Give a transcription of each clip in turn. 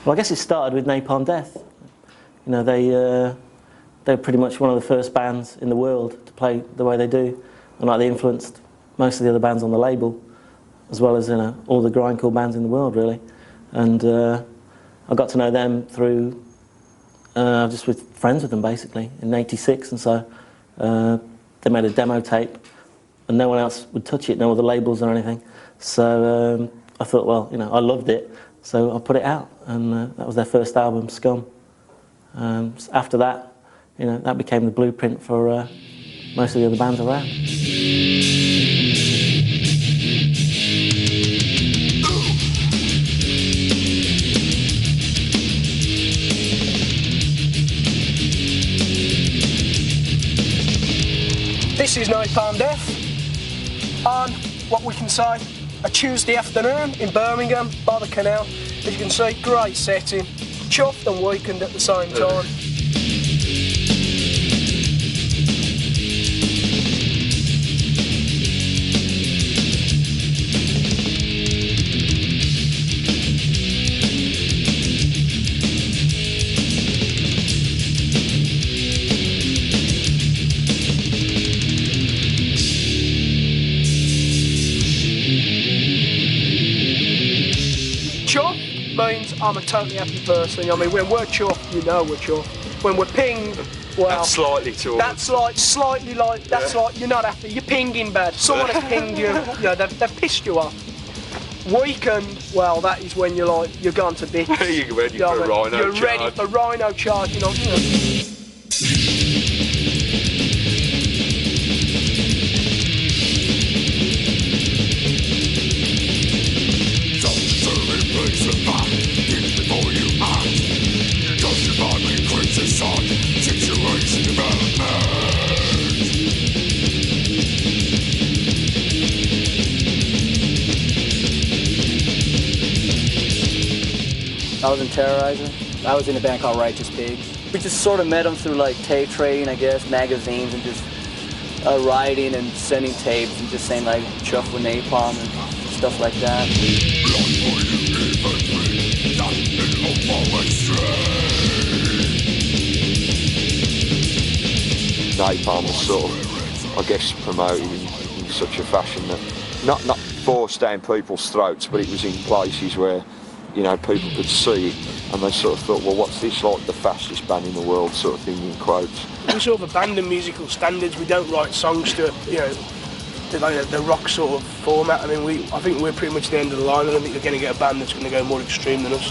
Well, I guess it started with Napalm Death. You know, they were pretty much one of the first bands in the world to play the way they do, and like they influenced most of the other bands on the label, as well as all the grindcore bands in the world, really. And I got to know them through just with friends with them, basically, in '86, and so they made a demo tape, and no one else would touch it, no other labels or anything. So I thought, well, you know, I loved it, so I put it out, and that was their first album, Scum. After that, you know, that became the blueprint for most of the other bands around. This is Napalm Death on what we can say a Tuesday afternoon in Birmingham by the canal. As you can see, great setting, chuffed and weakened at the same time. Chuffed means I'm a totally happy person. I mean, when we're chuffed, you know we're chuffed. When we're pinged, well, that's slightly chuffed. That's like slightly like that's like you're not happy. You're pinging bad. Someone has pinged you. You know, they've pissed you off. Weakened, well, that is when you're like you're gone to bits. You're ready for a rhino charge. You're ready for rhino charging on. You know. I was in Terrorizer. I was in a band called Righteous Pigs. We just sort of met them through like tape trading, I guess, magazines, and just writing and sending tapes and just saying like chuff with napalm and stuff like that. Napalm was sort of, I guess, promoted in such a fashion that not forced down people's throats, but it was in places where, you know, people could see it, and they sort of thought, well, what's this, like the fastest band in the world, sort of thing, in quotes. We sort of abandon musical standards. We don't write songs to, you know, the rock sort of format. I mean, I think we're pretty much the end of the line. I don't think you're going to get a band that's going to go more extreme than us.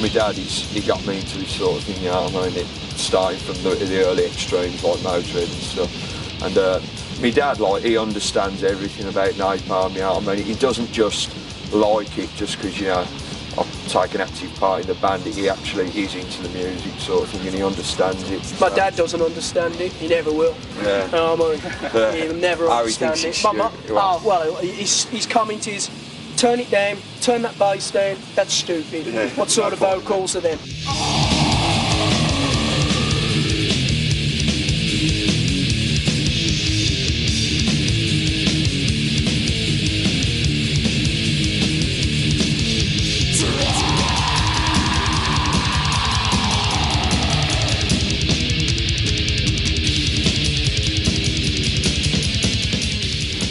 My dad, he got me into this sort of thing, you know what I mean, starting from the early extremes like Motorhead and stuff. And my dad, like, he understands everything about napalm, you know what I mean. He doesn't just like it just because, you know, I've taken active part in the band. He actually is into the music sort of thing, and he understands it. My dad doesn't understand it. He never will. Yeah. He'll never understand it. Well, his comment is, turn it down, turn that bass down, that's stupid. Yeah, what sort of vocals are them?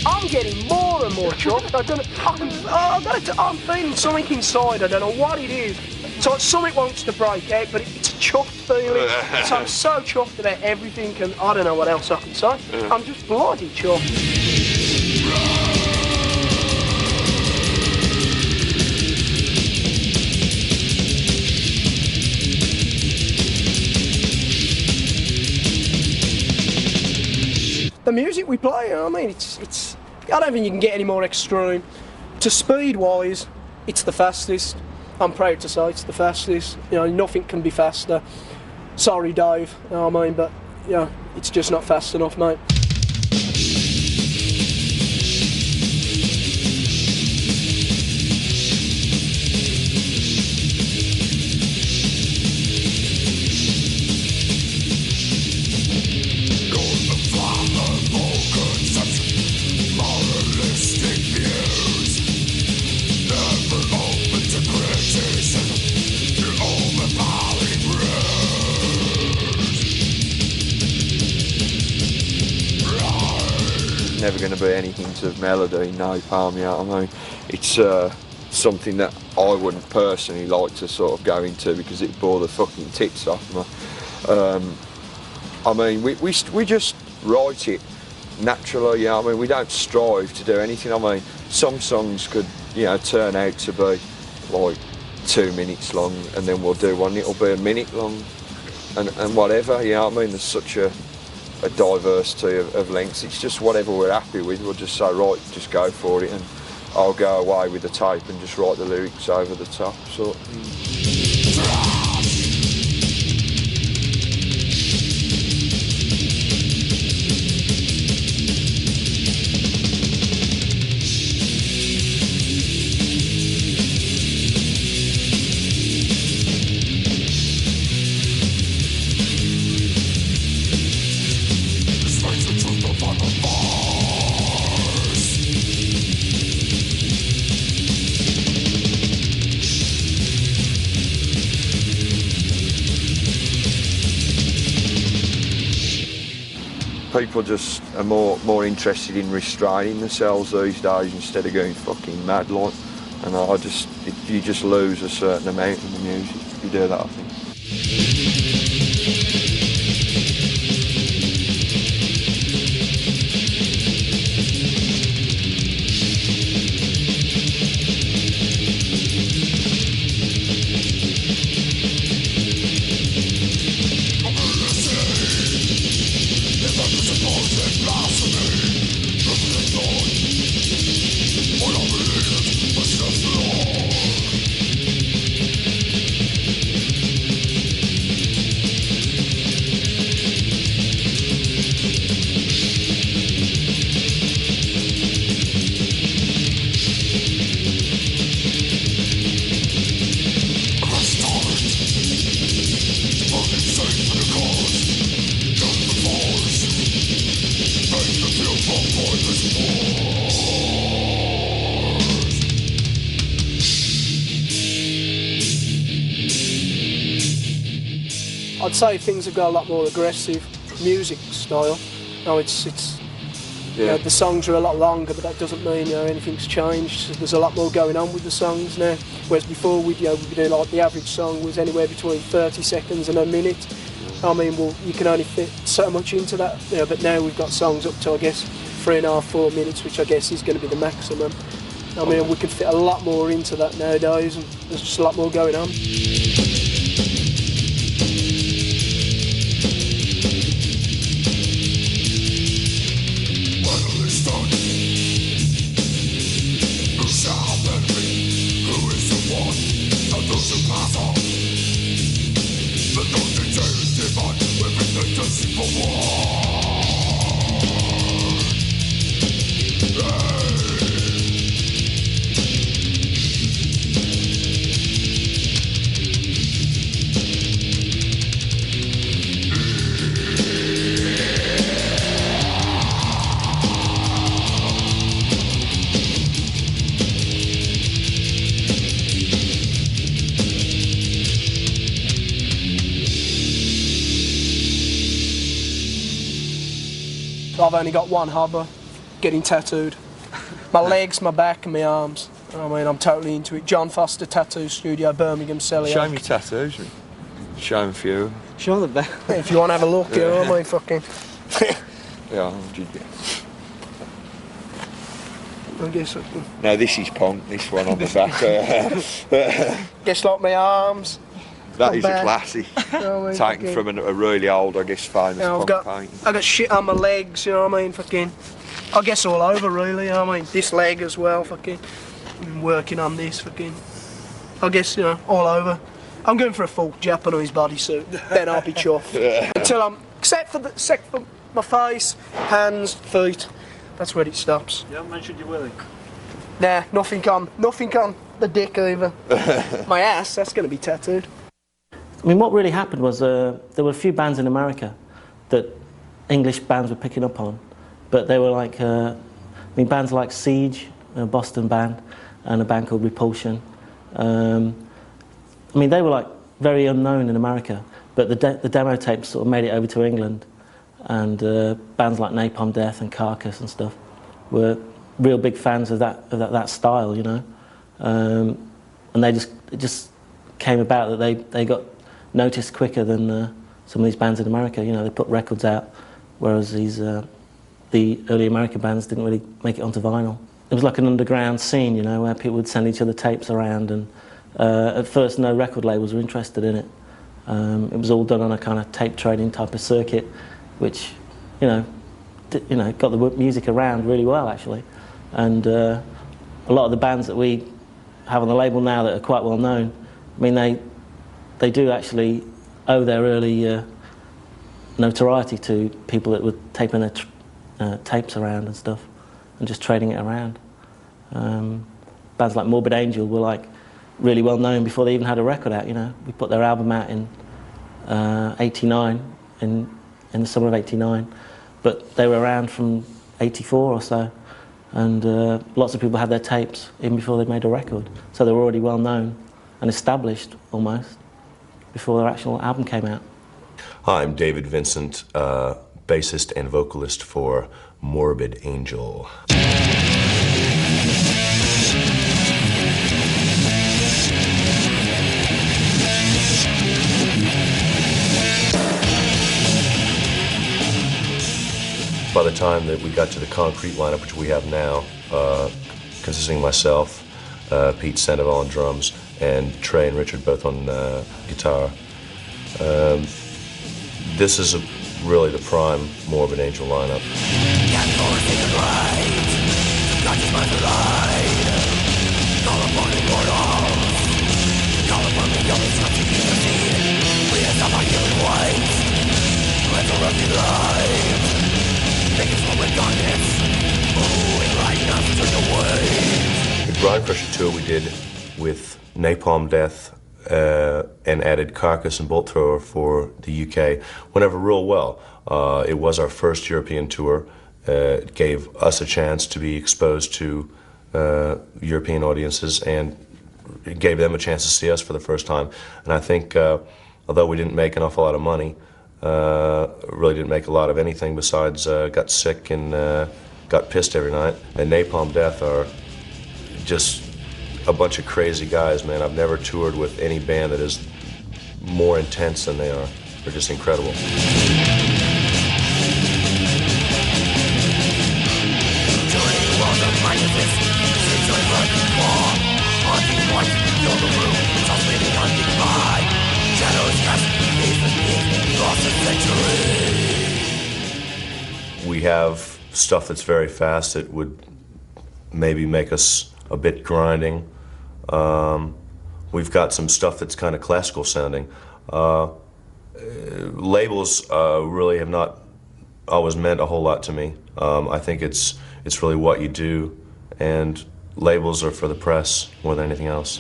I'm getting more and more chuffed. I'm feeling something inside. I don't know what it is. So something wants to break out, but it's a chuffed feeling. So I'm so chuffed about everything, and I don't know what else I can say. I'm just bloody chuffed. The music we play, I mean, it's. I don't think you can get any more extreme. To speed-wise, it's the fastest. I'm proud to say it's the fastest. You know, nothing can be faster. Sorry, Dave. You know what I mean, but you know, it's just not fast enough, mate. never going to be any hint of melody in Napalm, you know what I mean? It's something that I wouldn't personally like to sort of go into because it bore the fucking tits off me. I mean, we just write it naturally, you know what I mean? We don't strive to do anything. I mean, some songs could, you know, turn out to be like 2 minutes long, and then we'll do one, it'll be a minute long, and whatever, you know what I mean? There's such a diversity of lengths. It's just whatever we're happy with, we'll just say, right, just go for it, and I'll go away with the tape and just write the lyrics over the top, sort of thing. People just are more interested in restraining themselves these days instead of going fucking mad, like. And you just lose a certain amount in the music if you do that, I think. I'd say things have got a lot more aggressive music style. No, it's you know, the songs are a lot longer, but that doesn't mean, you know, anything's changed. So there's a lot more going on with the songs now. Whereas before, we'd be doing, like, the average song was anywhere between 30 seconds and a minute. I mean, well, you can only fit so much into that, you know, but now we've got songs up to, I guess, 3.5, 4 minutes, which I guess is going to be the maximum. I mean, we can fit a lot more into that nowadays, and there's just a lot more going on. I've only got one hobby, getting tattooed. My legs, my back and my arms. I mean, I'm totally into it. John Foster Tattoo Studio, Birmingham, Selly. Show me tattoos, mate. Show them a few. Show them the back. If you want to have a look, you know, I mean, fucking... Yeah, 100 guess. I guess... No, this is Punk, this one on the back. Guess like my arms. That is back. a classic. I mean, Taken from a really old, I guess, famous I've punk painting. got shit on my legs, you know what I mean, fucking... I guess all over, really, you know what I mean. This leg as well, fucking... I've been working on this, fucking... I guess, you know, all over. I'm going for a full Japanese bodysuit, then I'll be chuffed. Until I'm... Except for my face, hands, feet. That's where it stops. You haven't mentioned your willy. Nah, nothing on the dick either. My ass, that's going to be tattooed. I mean, what really happened was there were a few bands in America that English bands were picking up on, but they were like, I mean, bands like Siege, a Boston band, and a band called Repulsion. I mean, they were like very unknown in America, but the demo tapes sort of made it over to England, and bands like Napalm Death and Carcass and stuff. were real big fans of that style, you know, and it just came about that they got noticed quicker than some of these bands in America. You know, they put records out, whereas the early American bands didn't really make it onto vinyl. It was like an underground scene, you know, where people would send each other tapes around, and at first no record labels were interested in it. It was all done on a kind of tape trading type of circuit, which, you know, got the music around really well, actually. And a lot of the bands that we have on the label now that are quite well known, I mean, they do actually owe their early notoriety to people that were taping their tapes around and stuff, and just trading it around. Bands like Morbid Angel were like really well known before they even had a record out. You know, we put their album out in '89, in the summer of '89, but they were around from '84 or so, and lots of people had their tapes even before they made a record, so they were already well known and established almost before their actual album came out. Hi, I'm David Vincent, bassist and vocalist for Morbid Angel. By the time that we got to the concrete lineup, which we have now, consisting of myself, Pete Sandoval on drums, and Trey and Richard both on guitar, this is really the prime Morbid Angel lineup. The Grindcore tour we did with Napalm Death and added Carcass and Bolt Thrower for the UK went over real well. It was our first European tour. It gave us a chance to be exposed to European audiences, and it gave them a chance to see us for the first time. And I think, although we didn't make an awful lot of money, really didn't make a lot of anything besides got sick and got pissed every night. And Napalm Death are just a bunch of crazy guys, man. I've never toured with any band that is more intense than they are. They're just incredible. We have stuff that's very fast that would maybe make us a bit grinding. We've got some stuff that's kind of classical sounding. Labels really have not always meant a whole lot to me. I think it's really what you do, and labels are for the press more than anything else.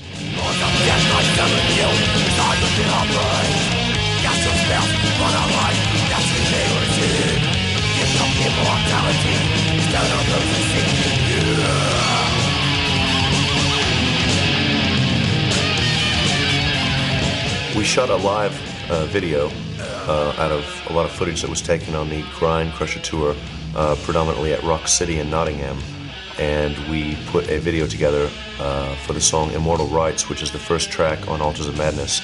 We shot a live video out of a lot of footage that was taken on the Grindcore tour, predominantly at Rock City in Nottingham, and we put a video together for the song Immortal Rights, which is the first track on Altars of Madness.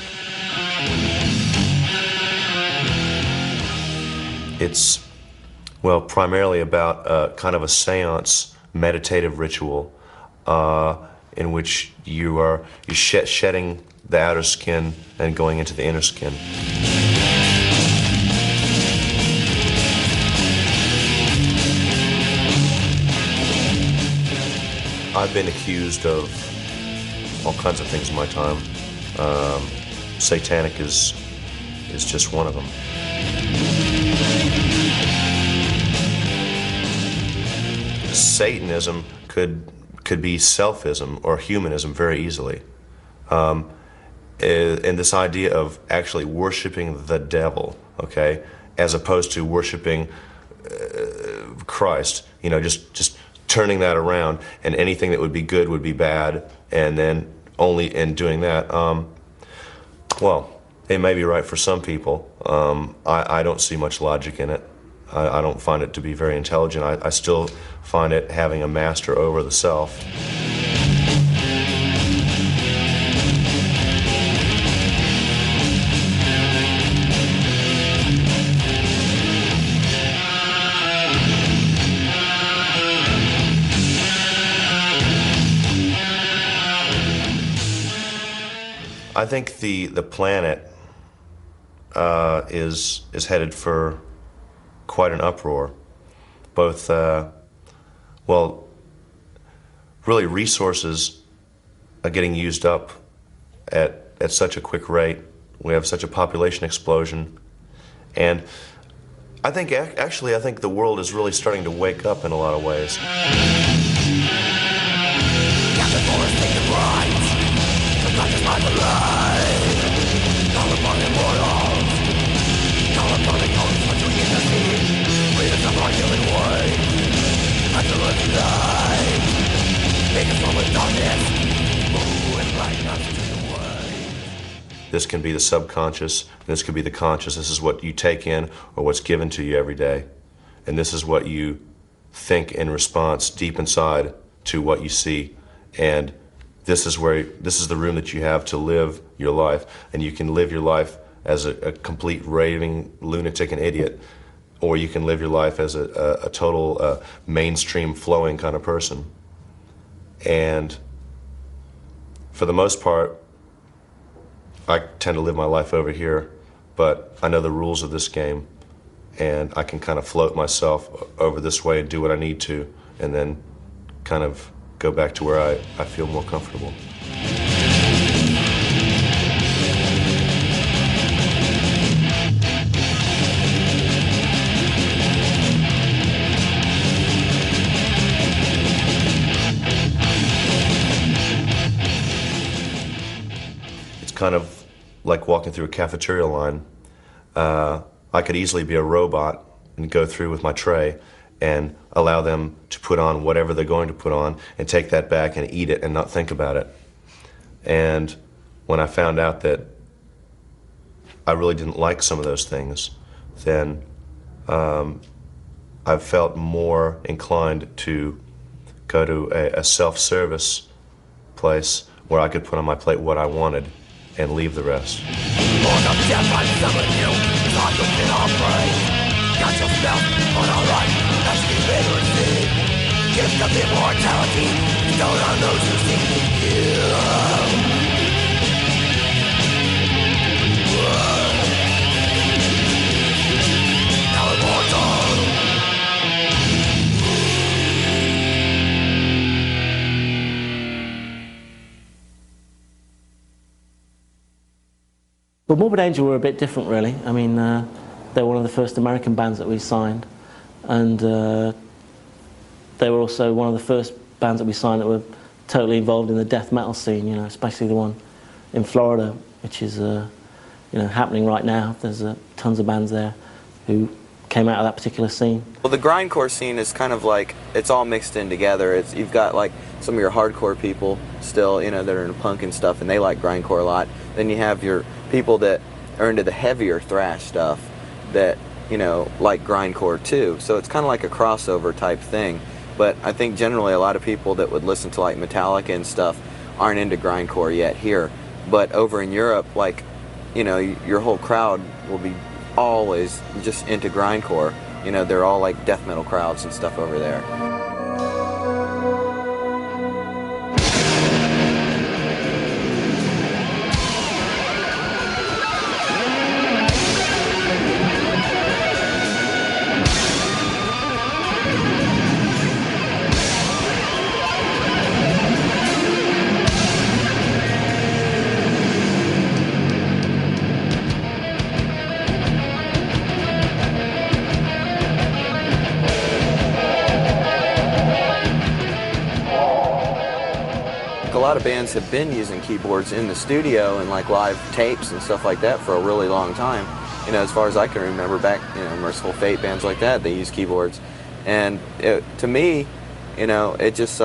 It's, well, primarily about kind of a seance meditative ritual in which you're shedding the outer skin and going into the inner skin. I've been accused of all kinds of things in my time. Satanic is just one of them. Satanism could be selfism or humanism very easily. And this idea of actually worshiping the devil, okay, as opposed to worshiping Christ, you know, just turning that around, and anything that would be good would be bad, and then only in doing that, well, it may be right for some people. I don't see much logic in it. I don't find it to be very intelligent. I still find it having a master over the self. I think the planet is headed for quite an uproar. Both, well, really resources are getting used up at such a quick rate. We have such a population explosion, and I think actually I think the world is really starting to wake up in a lot of ways. This can be the subconscious, this could be the conscious. This is what you take in or what's given to you every day. And this is what you think in response deep inside to what you see. And this is the room that you have to live your life. And you can live your life as a complete raving lunatic and idiot, or you can live your life as a total mainstream flowing kind of person. And for the most part, I tend to live my life over here, but I know the rules of this game, and I can kind of float myself over this way and do what I need to, and then kind of go back to where I feel more comfortable. It's kind of like walking through a cafeteria line. I could easily be a robot and go through with my tray and allow them to put on whatever they're going to put on and take that back and eat it and not think about it. And when I found out that I really didn't like some of those things, then I felt more inclined to go to a self-service place where I could put on my plate what I wanted and leave the rest. But Morbid Angel were a bit different, really. I mean, they were one of the first American bands that we signed, and they were also one of the first bands that we signed that were totally involved in the death metal scene, you know, especially the one in Florida, which is you know, happening right now. There's tons of bands there who came out of that particular scene. Well, the grindcore scene is kind of like, it's all mixed in together. You've got like some of your hardcore people still, you know, that are into punk and stuff, and they like grindcore a lot. Then you have your people that are into the heavier thrash stuff that, you know, like grindcore too. So it's kind of like a crossover type thing. But I think generally a lot of people that would listen to like Metallica and stuff aren't into grindcore yet here. But over in Europe, like, you know, your whole crowd will be always just into grindcore. You know, they're all like death metal crowds and stuff over there. A lot of bands have been using keyboards in the studio and like live tapes and stuff like that for a really long time. You know, as far as I can remember back, you know, Merciful Fate, bands like that, they use keyboards. And to me, you know, it just,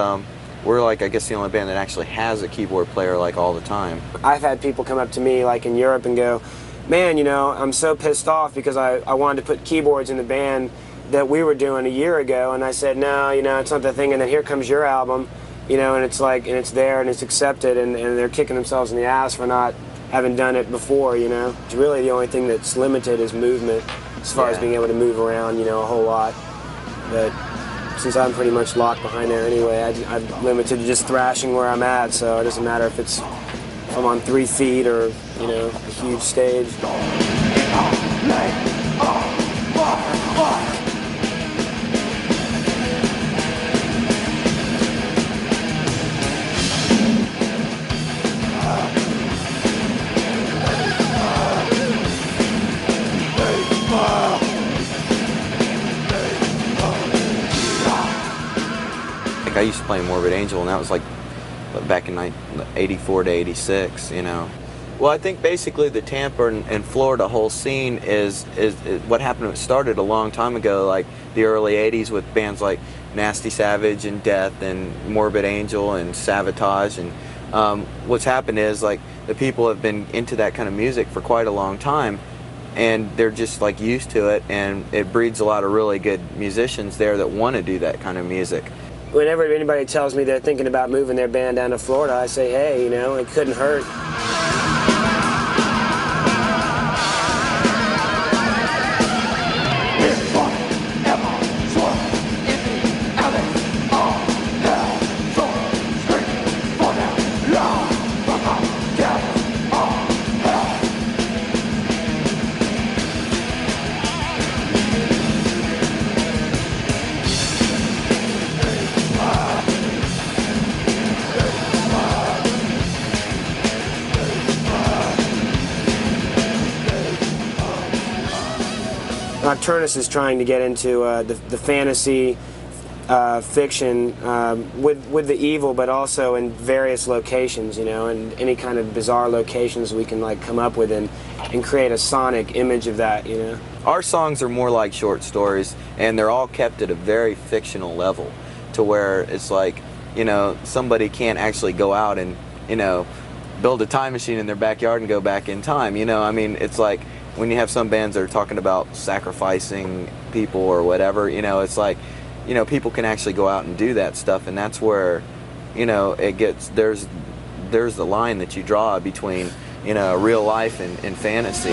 we're like, I guess, the only band that actually has a keyboard player like all the time. I've had people come up to me like in Europe and go, man, you know, I'm so pissed off because I wanted to put keyboards in the band that we were doing a year ago, and I said, no, you know, it's not the thing. And then here comes your album, you know, and it's like, and it's there and it's accepted, and they're kicking themselves in the ass for not having done it before, you know. It's really the only thing that's limited is movement, as far as being able to move around, you know, a whole lot. But since I'm pretty much locked behind there anyway, I'm limited to just thrashing where I'm at, so it doesn't matter if I'm on 3 feet or, you know, a huge stage. I used to play Morbid Angel, and that was like back in 84 to 86, you know. Well, I think basically the Tampa and Florida whole scene is what happened. It started a long time ago, like the early 80s with bands like Nasty Savage and Death and Morbid Angel and Savatage. And what's happened is, like, the people have been into that kind of music for quite a long time, and they're just like used to it, and it breeds a lot of really good musicians there that want to do that kind of music. Whenever anybody tells me they're thinking about moving their band down to Florida, I say, hey, you know, it couldn't hurt. Nocturnus is trying to get into the fantasy fiction with the evil, but also in various locations, you know, and any kind of bizarre locations we can like come up with and create a sonic image of that, you know. Our songs are more like short stories, and they're all kept at a very fictional level, to where it's like, you know, somebody can't actually go out and, you know, build a time machine in their backyard and go back in time, you know. I mean, it's like when you have some bands that are talking about sacrificing people or whatever, you know, it's like, you know, people can actually go out and do that stuff, and that's where, you know, it gets, there's the line that you draw between, you know, real life and fantasy.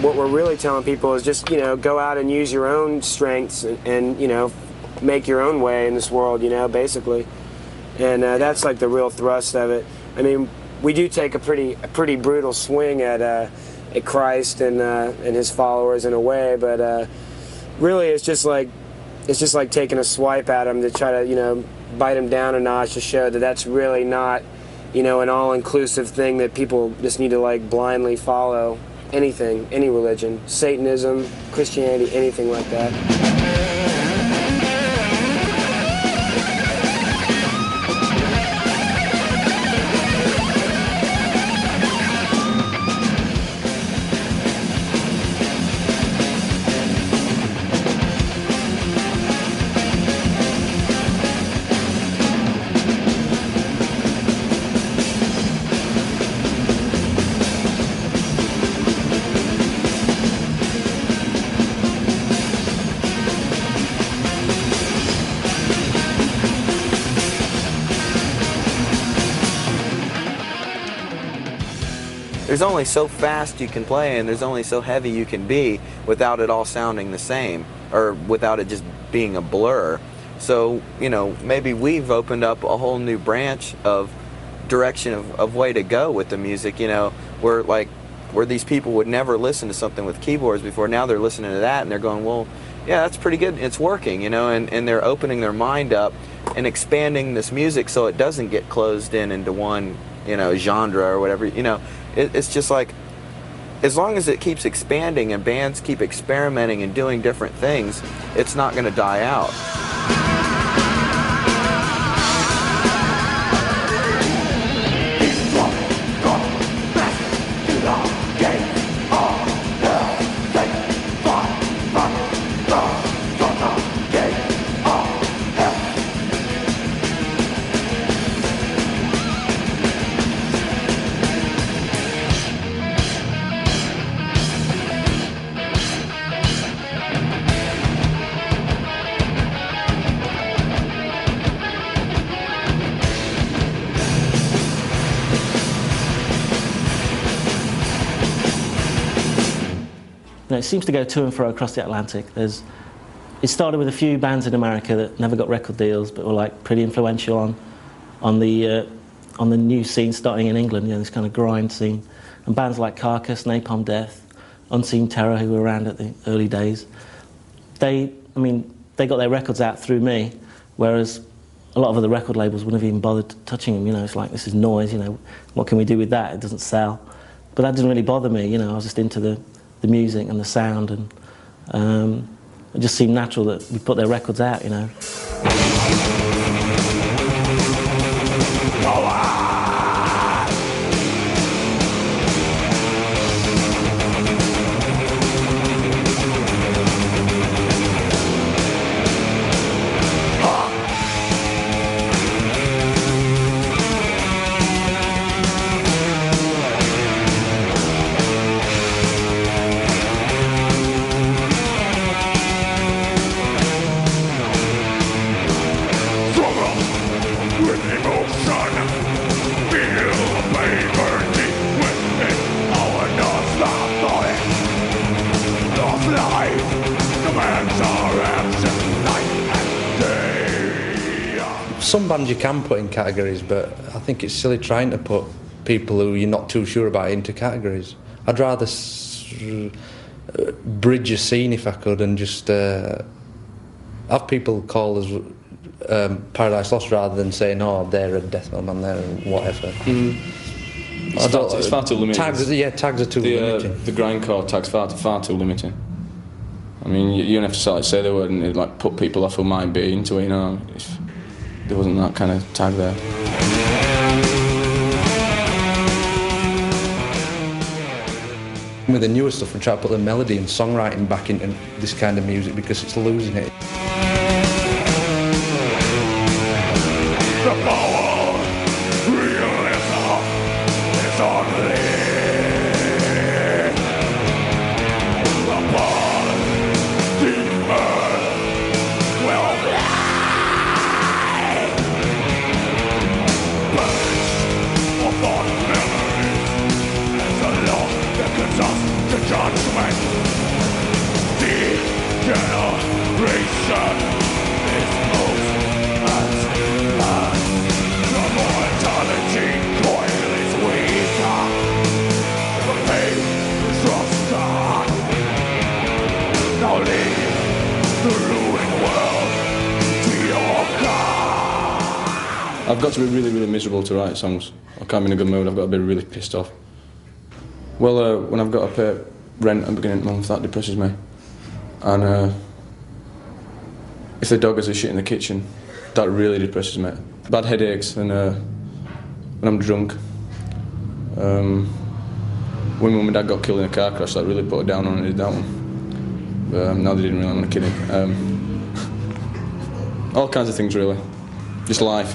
What we're really telling people is just, you know, go out and use your own strengths and you know, make your own way in this world, you know, basically. And that's like the real thrust of it. I mean, we do take a pretty brutal swing at Christ and his followers in a way, but really it's just like taking a swipe at them to try to, you know, bite them down a notch to show that that's really not, you know, an all-inclusive thing that people just need to like blindly follow. Anything, any religion, Satanism, Christianity, anything like that. There's only so fast you can play, and there's only so heavy you can be without it all sounding the same, or without it just being a blur. So, you know, maybe we've opened up a whole new branch of direction of way to go with the music, you know, where these people would never listen to something with keyboards before. Now they're listening to that and they're going, well, yeah, that's pretty good, it's working, you know, and they're opening their mind up and expanding this music so it doesn't get closed in into one, you know, genre or whatever, you know. It's just like, as long as it keeps expanding and bands keep experimenting and doing different things, it's not going to die out. It seems to go to and fro across the Atlantic. It started with a few bands in America that never got record deals, but were like pretty influential on the new scene starting in England. You know, this kind of grind scene, and bands like Carcass, Napalm Death, Unseen Terror, who were around at the early days. They got their records out through me, whereas a lot of other record labels wouldn't have even bothered touching them. You know, it's like, this is noise. You know, what can we do with that? It doesn't sell. But that didn't really bother me. You know, I was just into the music and the sound, and it just seemed natural that we put their records out, you know. Some bands you can put in categories, but I think it's silly trying to put people who you're not too sure about into categories. I'd rather bridge a scene if I could, and just have people call us Paradise Lost rather than saying, oh, they're a death metal band, they're whatever. It's far too limiting. Tags are too limiting. The grindcore tag's far too limiting. I mean, you don't have to sort of say the word and it, like, put people off who might be into it, you know, if there wasn't that kind of tag there. With the newer stuff, we try to put the melody and songwriting back into this kind of music because it's losing it. I've got to be really, really miserable to write songs. I can't be in a good mood, I've got to be really pissed off. Well, when I've got to pay rent at the beginning of the month, that depresses me. And if the dog has a shit in the kitchen, that really depresses me. Bad headaches and when I'm drunk. When Mum and Dad got killed in a car crash, that really put it down on it, did that one. But no, they didn't really, I'm not kidding. All kinds of things, really. Just life.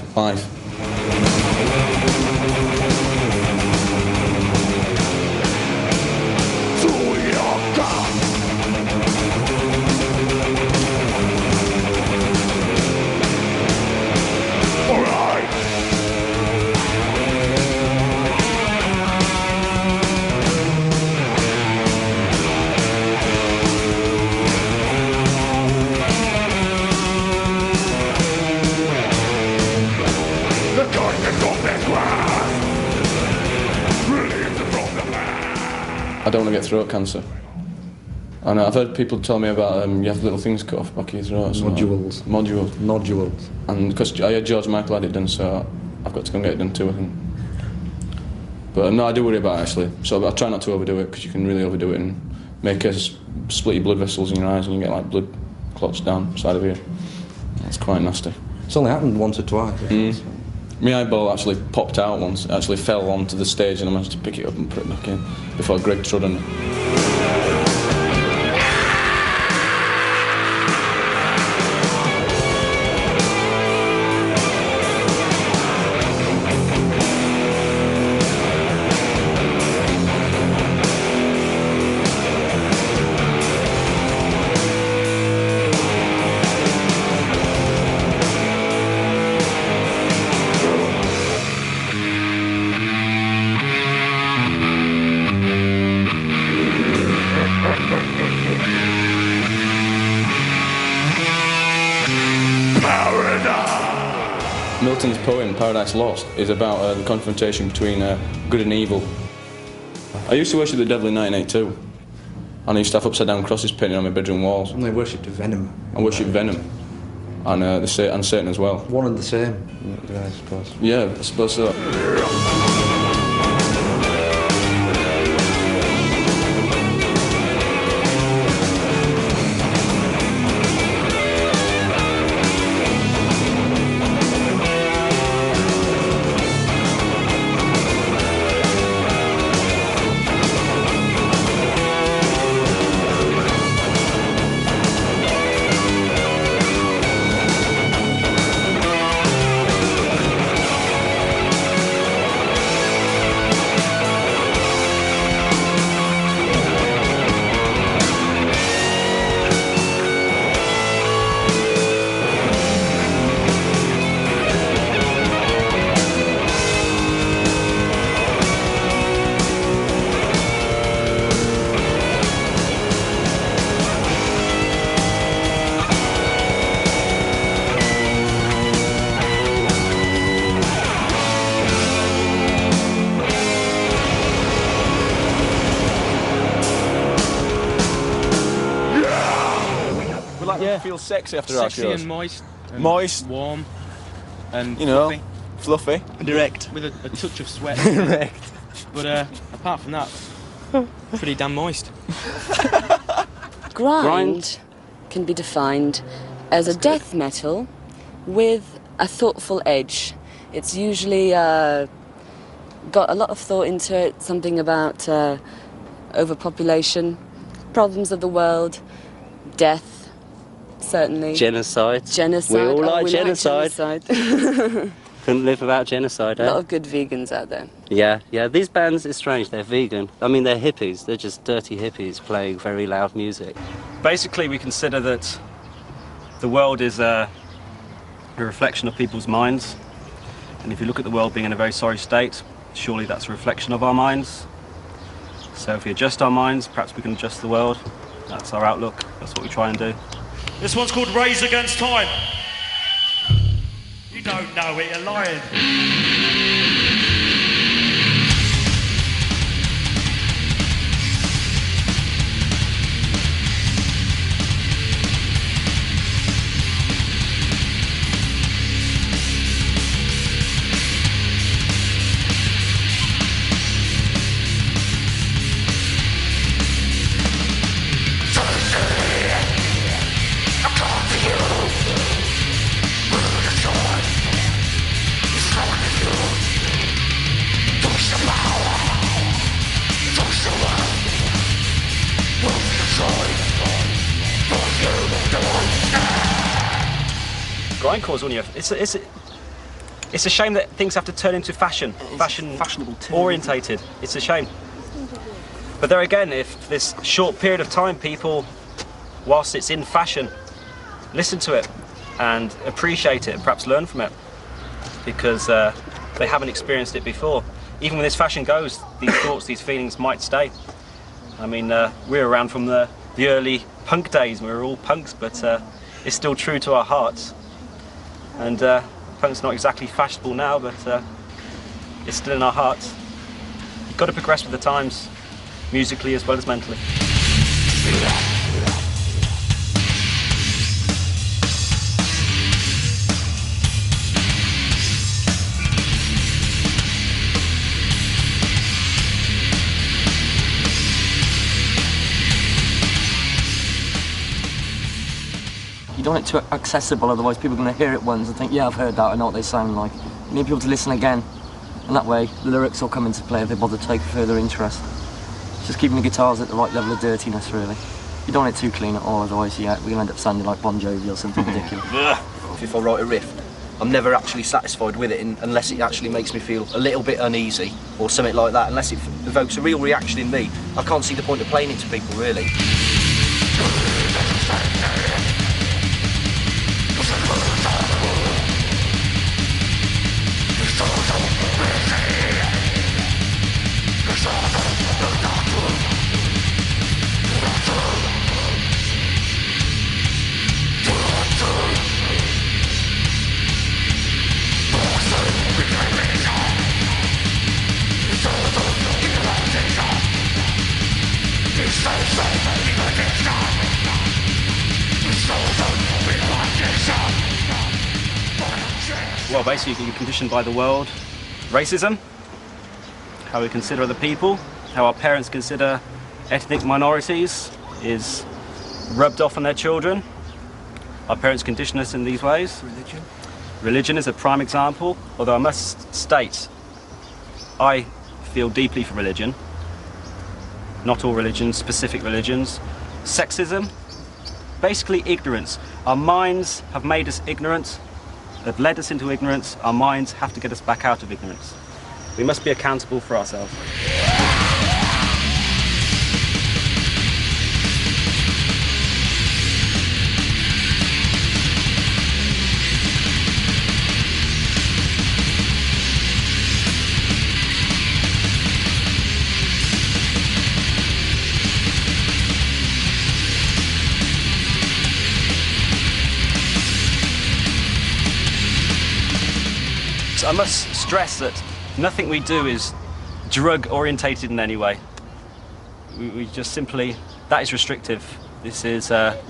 I don't want to get throat cancer. And I've heard people tell me about you have little things cut off the back of your throat. Nodules. And because George Michael had it done, so I've got to go and get it done too, I think. But no, I do worry about it actually. So I try not to overdo it, because you can really overdo it and make us split your blood vessels in your eyes, and you get like blood clots down the side of here. That's quite nasty. It's only happened once or twice. My eyeball actually popped out once. It actually fell onto the stage, and I managed to pick it up and put it back in before Greg trod on it. Milton's poem, Paradise Lost, is about the confrontation between good and evil. I used to worship the devil in 1982, and I used to have upside-down crosses painted on my bedroom walls. And they worshipped Venom. I worship Venom, and Satan as well. One and the same, I suppose. Yeah, I suppose so. Feel sexy after sexy our shows. And moist. And moist. Warm. And you know, fluffy. And direct. With a touch of sweat. Direct. But apart from that, pretty damn moist. Grind can be defined as a death metal with a thoughtful edge. It's usually got a lot of thought into it, something about overpopulation, problems of the world, death. Certainly. Genocide. Genocide. We all like we genocide. Like genocide. Couldn't live without genocide, eh? A lot of good vegans out there. Yeah. These bands, it's strange, they're vegan. I mean, they're hippies. They're just dirty hippies playing very loud music. Basically, we consider that the world is a reflection of people's minds. And if you look at the world being in a very sorry state, surely that's a reflection of our minds. So if we adjust our minds, perhaps we can adjust the world. That's our outlook. That's what we try and do. This one's called Raise Against Time. You don't know it, you're lying. Grindcore's only it's a shame that things have to turn into fashionable orientated. It's a shame. But there again, if this short period of time people, whilst it's in fashion, listen to it and appreciate it and perhaps learn from it, because they haven't experienced it before. Even when this fashion goes, these thoughts, these feelings might stay. I mean, we're around from the early punk days, we were all punks, but it's still true to our hearts. And punk's not exactly fashionable now, but it's still in our hearts. You've got to progress with the times, musically as well as mentally. you don't want it too accessible, otherwise people are going to hear it once and think, yeah, I've heard that, I know what they sound like. You need people to listen again, and that way the lyrics will come into play if they bother to take further interest. Just keeping the guitars at the right level of dirtiness, really. You don't want it too clean at all, otherwise, yeah, we're going to end up sounding like Bon Jovi or something ridiculous. If I write a riff, I'm never actually satisfied with it unless it actually makes me feel a little bit uneasy or something like that. Unless it evokes a real reaction in me, I can't see the point of playing it to people, really. Well, basically you're conditioned by the world. Racism, how we consider other people, how our parents consider ethnic minorities is rubbed off on their children. Our parents condition us in these ways. Religion? Religion is a prime example, although I must state, I feel deeply for religion. Not all religions, specific religions. Sexism, basically ignorance. Our minds have made us ignorant, have led us into ignorance. Our minds have to get us back out of ignorance. We must be accountable for ourselves. I must stress that nothing we do is drug-orientated in any way. We just simply, that is restrictive. This is a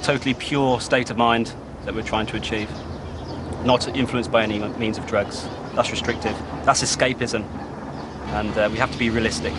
totally pure state of mind that we're trying to achieve. Not influenced by any means of drugs. That's restrictive. That's escapism. And we have to be realistic.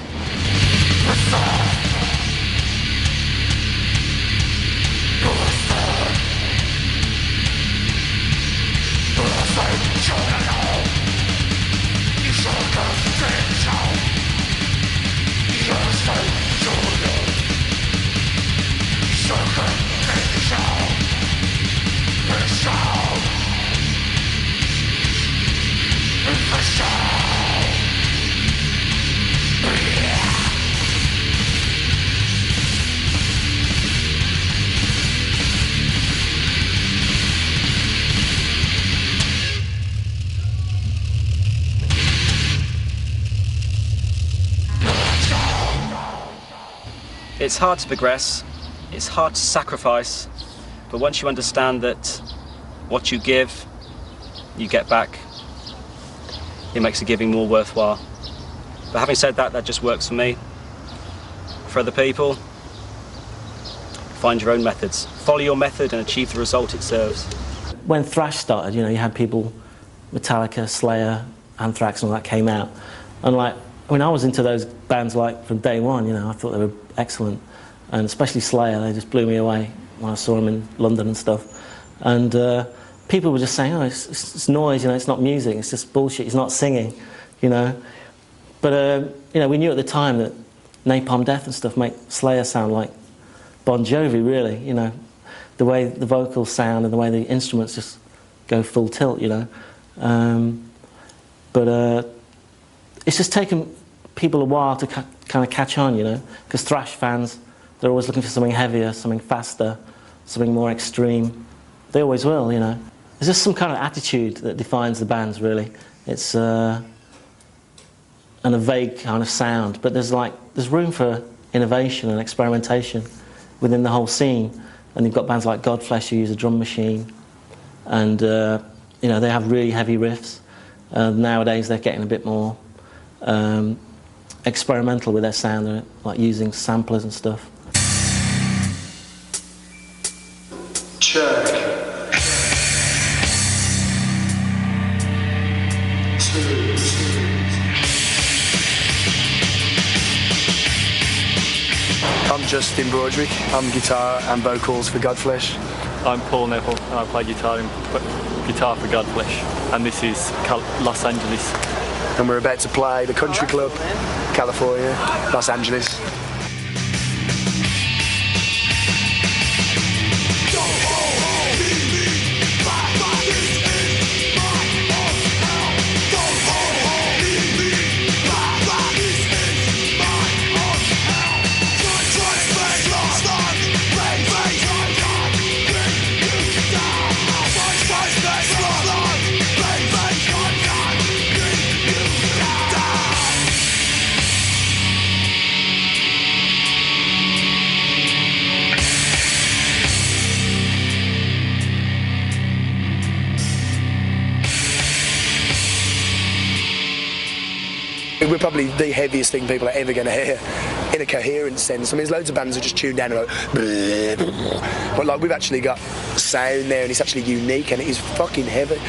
It's hard to progress, it's hard to sacrifice, but once you understand that what you give, you get back, it makes the giving more worthwhile. But having said that, that just works for me. For other people, find your own methods. Follow your method and achieve the result it serves. When thrash started, you know, you had people, Metallica, Slayer, Anthrax and all that came out. And like, I mean, I was into those bands like from day one, you know, I thought they were excellent. And especially Slayer, they just blew me away when I saw them in London and stuff. And people were just saying, oh, it's noise, you know, it's not music, it's just bullshit, it's not singing, you know. But, you know, we knew at the time that Napalm Death and stuff make Slayer sound like Bon Jovi, really, you know. The way the vocals sound and the way the instruments just go full tilt, you know. But it's just taken people a while to kind of catch on, you know, because thrash fans, they're always looking for something heavier, something faster, something more extreme. They always will, you know. There's just some kind of attitude that defines the bands, really. It's and a vague kind of sound, but there's room for innovation and experimentation within the whole scene. And you've got bands like Godflesh who use a drum machine, and you know, they have really heavy riffs. Nowadays they're getting a bit more experimental with their sound. They're like using samplers and stuff. Check. 2. I'm Justin Broderick. I'm guitar and vocals for Godflesh. I'm Paul Neville and I play guitar for Godflesh, and this is Los Angeles. And we're about to play the Country Club, California, Los Angeles. We're probably the heaviest thing people are ever going to hear in a coherent sense. I mean, there's loads of bands that just tune down and go, but like we've actually got sound there, and it's actually unique, and it is fucking heavy.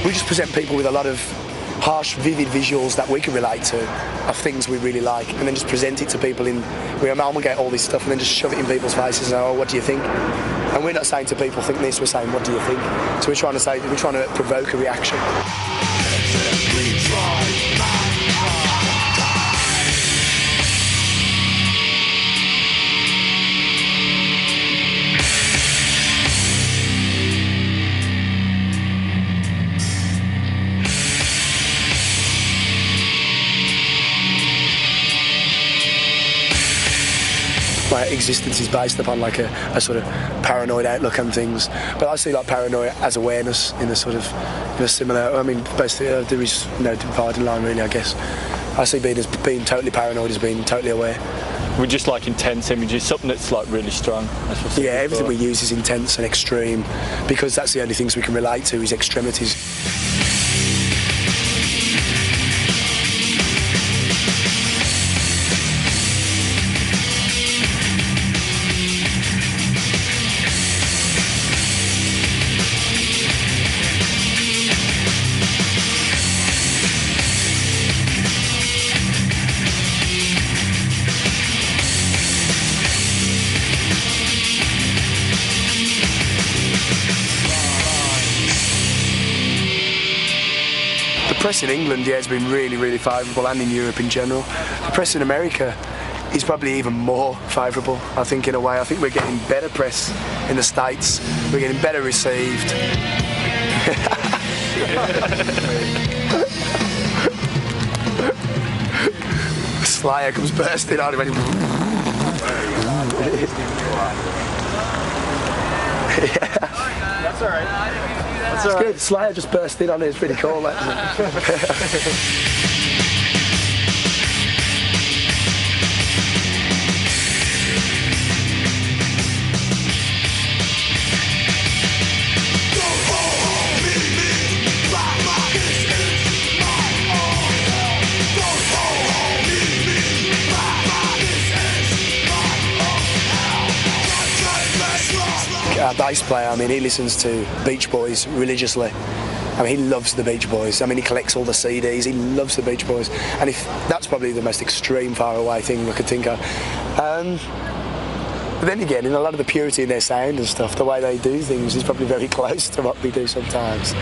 We just present people with a lot of harsh, vivid visuals that we can relate to, of things we really like, and then just present it to people we amalgamate all this stuff and then just shove it in people's faces and say, oh, what do you think? And we're not saying to people, think this, we're saying, what do you think? So we're trying to provoke a reaction. My existence is based upon like a sort of paranoid outlook on things, but I see like paranoia as awareness in a sort of similar. I mean, basically there is no dividing line really. I guess I see being totally paranoid as being totally aware. We just like intense images, something that's like really strong. Yeah, everything we use is intense and extreme because that's the only things we can relate to is extremities. The press in England, yeah, has been really, really favourable, and in Europe in general. The press in America is probably even more favourable, I think, in a way. I think we're getting better press in the States. We're getting better received. Slayer comes bursting out of it. That's all right. It's good. Slayer just burst in on it. It's pretty cool, that, isn't Our bass player, I mean, he listens to Beach Boys religiously. I mean, he loves the Beach Boys. I mean, he collects all the CDs. He loves the Beach Boys. And that's probably the most extreme, far away thing I could think of. But then again, in a lot of the purity in their sound and stuff, the way they do things is probably very close to what we do sometimes.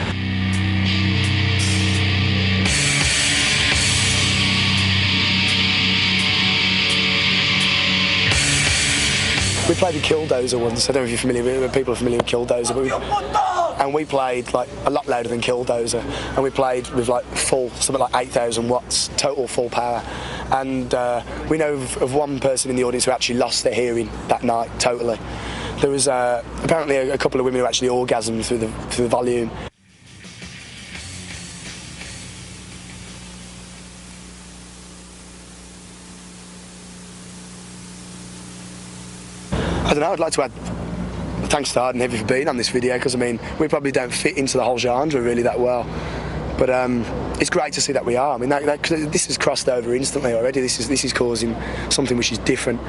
We played with Killdozer once. I don't know if you're familiar with people are familiar with Killdozer, but we played like a lot louder than Killdozer, and we played with like something like 8,000 watts, total full power. And we know of one person in the audience who actually lost their hearing that night totally. There was apparently a couple of women who actually orgasmed through the volume. I don't know, I'd like to add thanks to Hard and Heavy for being on this video, because I mean, we probably don't fit into the whole genre really that well. But it's great to see that we are. I mean, this has crossed over instantly already. This is causing something which is different.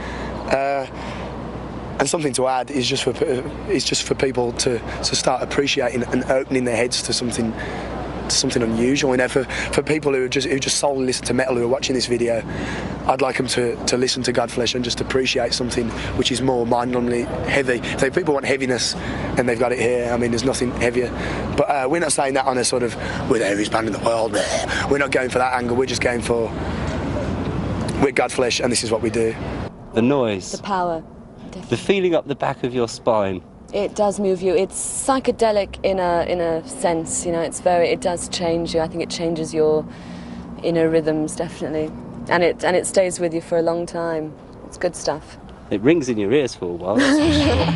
And something to add is just for people to start appreciating and opening their heads to something unusual. You know, for people who just solely listen to metal who are watching this video, I'd like them to listen to Godflesh and just appreciate something which is more mind-numbingly heavy. So if people want heaviness, and they've got it here. I mean, there's nothing heavier. But we're not saying that on a sort of, we're the heaviest band in the world. We're not going for that angle. We're just going for, we're Godflesh, and this is what we do. The noise. The power. Definitely. The feeling up the back of your spine. It does move you. It's psychedelic in a sense, you know. It does change you. I think it changes your inner rhythms, definitely, and it stays with you for a long time. It's good stuff. It rings in your ears for a while, that's for sure.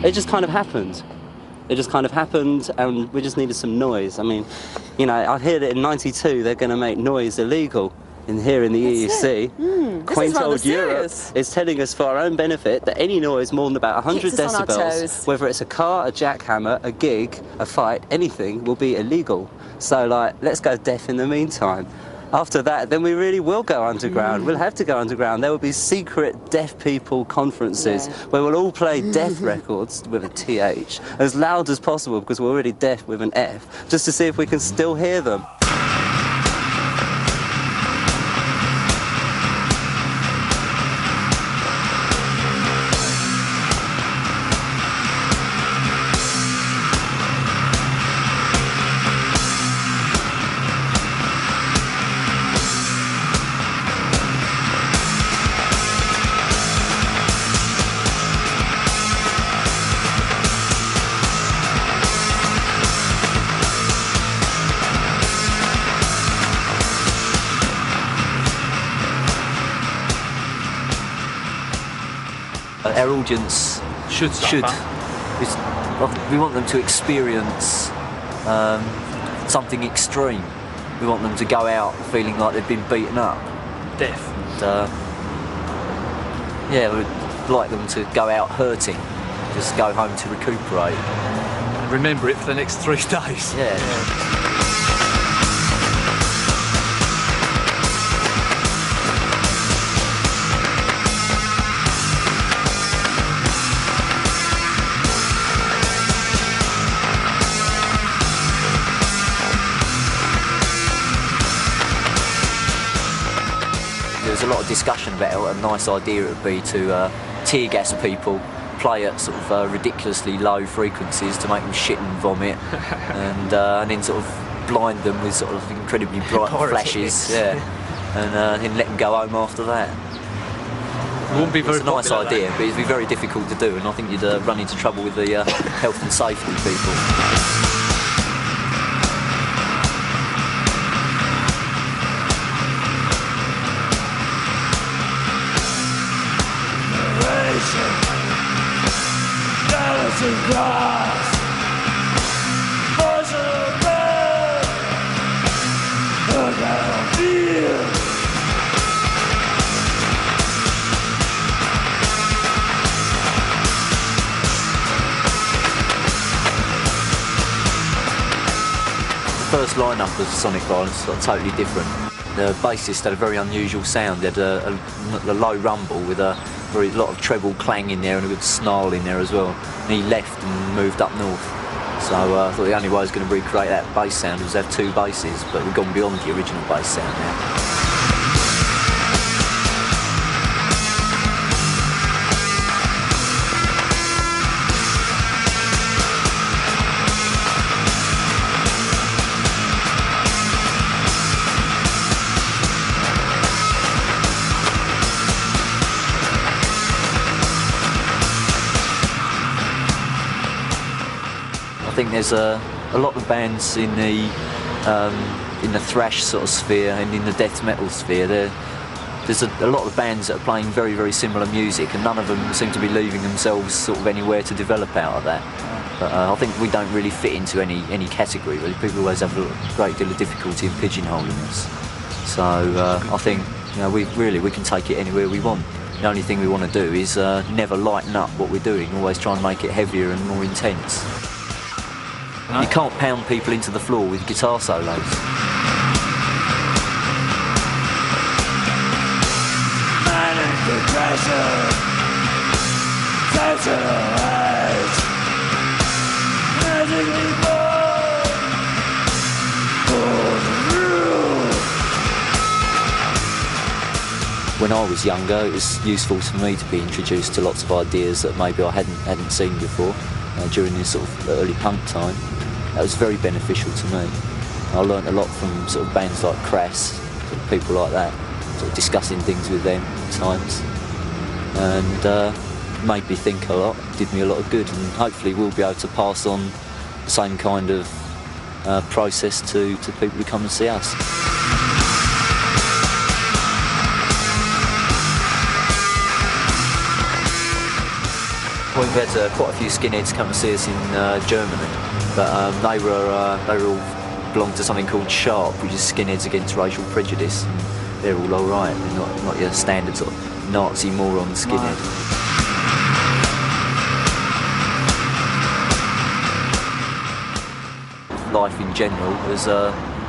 it just kind of happened. It just kind of happened, and we just needed some noise. I mean, you know, I hear that in '92 they're going to make noise illegal here in the EEC. Quaint old Europe is telling us for our own benefit that any noise more than about 100 decibels, whether it's a car, a jackhammer, a gig, a fight, anything, will be illegal. So, like, let's go deaf in the meantime. After that, then we really will go underground. We'll have to go underground. There will be secret deaf people conferences where we'll all play deaf records with a TH as loud as possible, because we're already deaf with an F, just to see if we can still hear them. Our audience should we want them to experience something extreme. We want them to go out feeling like they've been beaten up. Deaf. And, yeah, we'd like them to go out hurting, just go home to recuperate. And remember it for the next 3 days. Yeah. There's a lot of discussion about it. A nice idea it would be to tear gas people, play at sort of ridiculously low frequencies to make them shit and vomit, and then sort of blind them with sort of incredibly bright flashes, and then let them go home after that. It wouldn't be very popular. It's a nice idea, though. but it'd be very difficult to do, and I think you'd run into trouble with the health and safety people. The first lineup of Sonic Violence was totally different. The bassist had a very unusual sound. He had a low rumble with a lot of treble clang in there and a good snarl in there as well. And he left and moved up north. So I thought the only way I was going to recreate that bass sound was have 2 basses, but we've gone beyond the original bass sound now. I think there's a lot of bands in the thrash sort of sphere and in the death metal sphere. There's a lot of bands that are playing very, very similar music, and none of them seem to be leaving themselves sort of anywhere to develop out of that. But I think we don't really fit into any category, really. People always have a great deal of difficulty in pigeonholing us. So I think, you know, we can take it anywhere we want. The only thing we want to do is never lighten up what we're doing, always try and make it heavier and more intense. You can't pound people into the floor with guitar solos. When I was younger, it was useful for me to be introduced to lots of ideas that maybe I hadn't seen before during this sort of early punk time. That was very beneficial to me. I learnt a lot from sort of bands like Crass, sort of people like that, sort of discussing things with them at times, and made me think a lot, did me a lot of good, and hopefully we'll be able to pass on the same kind of process to people who come and see us. We've had quite a few skinheads come to see us in Germany, but they all belonged to something called Sharp, which is Skinheads Against Racial Prejudice. And they're all alright, they're not your standard sort of Nazi moron skinhead. Life in general was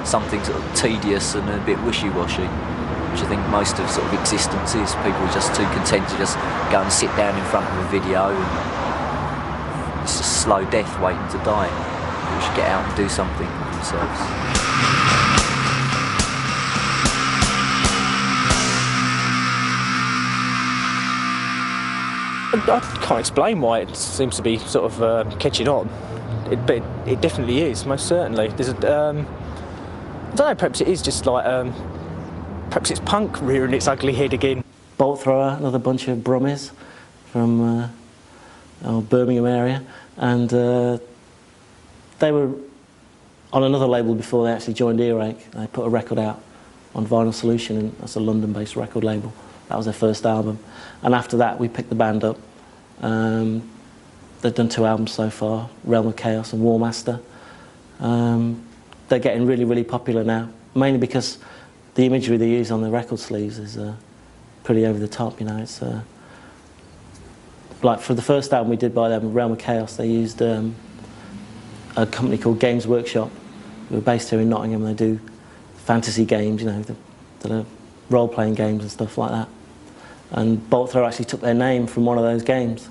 something sort of tedious and a bit wishy-washy, which I think most of sort of existence is. People are just too content to just go and sit down in front of a video, and it's just slow death waiting to die. People should get out and do something with themselves. I can't explain why it seems to be sort of catching on, but it definitely is, most certainly. There's I don't know, perhaps it is just like, perhaps it's punk rearing its ugly head again. Bolt Thrower, another bunch of Brummies from our Birmingham area, and they were on another label before they actually joined Earache. They put a record out on Vinyl Solution, and that's a London-based record label. That was their first album. And after that, we picked the band up. They've done 2 albums so far, Realm of Chaos and War Master. They're getting really, really popular now, mainly because the imagery they use on the record sleeves is pretty over the top, you know. It's like for the first album we did by them, Realm of Chaos, they used a company called Games Workshop, who are based here in Nottingham. They do fantasy games, you know, that are role-playing games and stuff like that. And Bolt Thrower actually took their name from one of those games.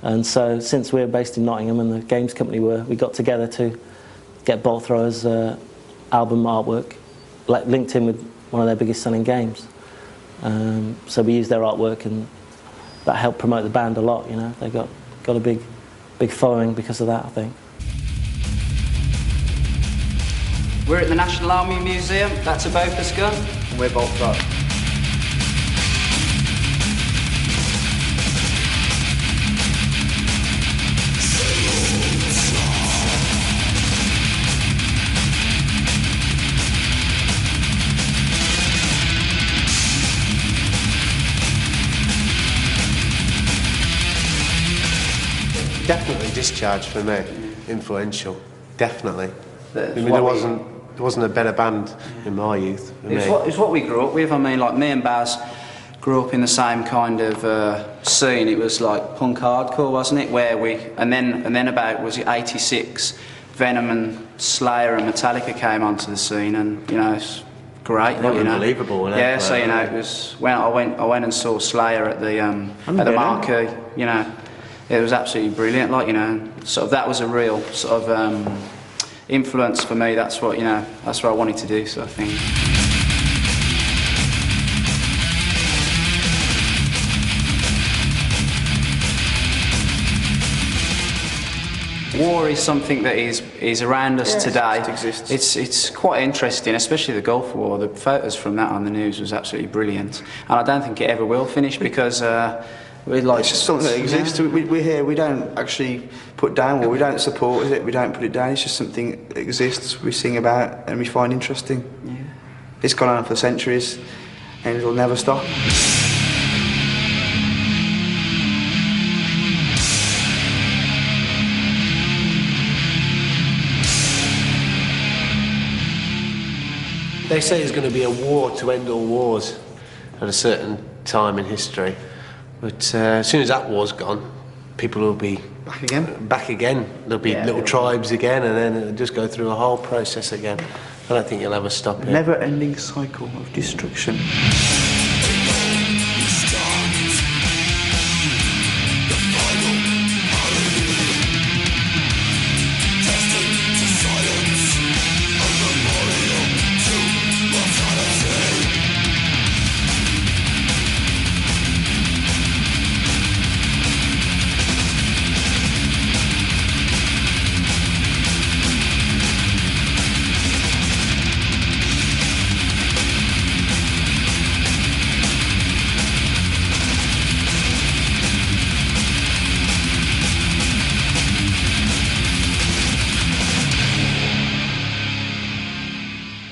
And so since we're based in Nottingham and the games company were, we got together to get Bolt Thrower's album artwork linked in with one of their biggest selling games. So we used their artwork, and that helped promote the band a lot, you know. They got a big following because of that, I think. We're at the National Army Museum, that's a Bofors gun, and we're Bolt Thrower. Definitely Discharge for me, influential, definitely. I mean, there wasn't a better band in my youth for me. It's what we grew up with. I mean, like me and Baz grew up in the same kind of scene. It was like punk hardcore, wasn't it? Where and then about, was it 86, Venom and Slayer and Metallica came onto the scene, and you know, it's great. That was you know. unbelievable, wasn't it? Yeah, so you know, it was when I went and saw Slayer at the Marquee. You know, it was absolutely brilliant. Like, you know, sort of that was a real sort of influence for me. That's what, you know, that's what I wanted to do, sort of thing. War is something that is around us today. It exists. It's quite interesting, especially the Gulf War. The photos from that on the news was absolutely brilliant, and I don't think it ever will finish because it's just something that exists. We're here. We don't actually put down war. We don't support it. We don't put it down. It's just something that exists. We sing about and we find interesting. Yeah. It's gone on for centuries, and it'll never stop. They say there's going to be a war to end all wars at a certain time in history. But as soon as that war's gone, people will be back again. Back again. There'll be little tribes again, and then it'll just go through a whole process again. I don't think you'll ever stop it. Never-ending cycle of destruction.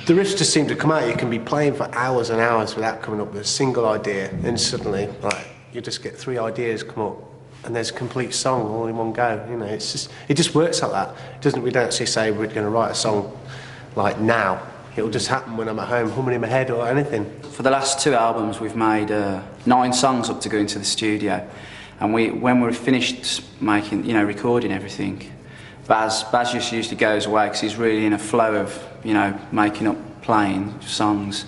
The riffs just seem to come out. You can be playing for hours and hours without coming up with a single idea, and suddenly, you just get 3 ideas come up and there's a complete song all in one go. You know, it just works like that. We don't actually say we're going to write a song like now. It'll just happen when I'm at home humming in my head or anything. For the last 2 albums, we've made 9 songs up to go into the studio, and when we're finished making, you know, recording everything, Baz just usually goes away because he's really in a flow of, you know, making up, playing songs.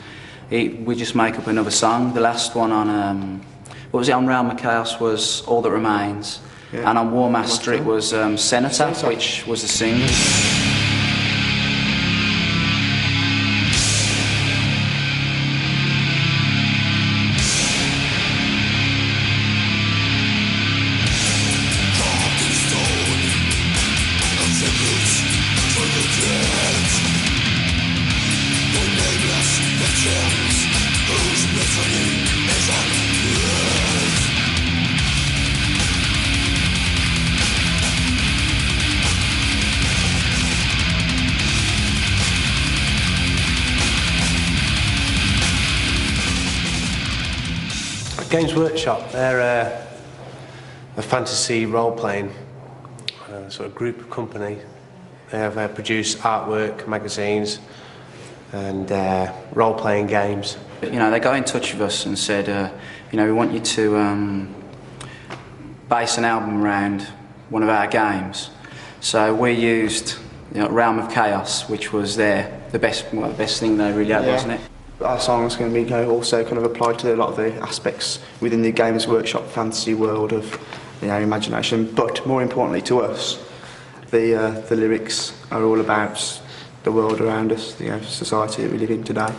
We just make up another song. The last one on what was it, on Realm of Chaos was All That Remains, and on War Master it was Senator, which was a single. Games Workshop, they're a fantasy role-playing sort of group company. They have produced artwork, magazines, and role-playing games. You know, they got in touch with us and said, you know, we want you to base an album around one of our games. So we used, you know, Realm of Chaos, which was the best thing they really had, wasn't it? Our songs can be also kind of applied to a lot of the aspects within the Games Workshop fantasy world of, you know, imagination. But more importantly to us, the lyrics are all about the world around us, the society that we live in today,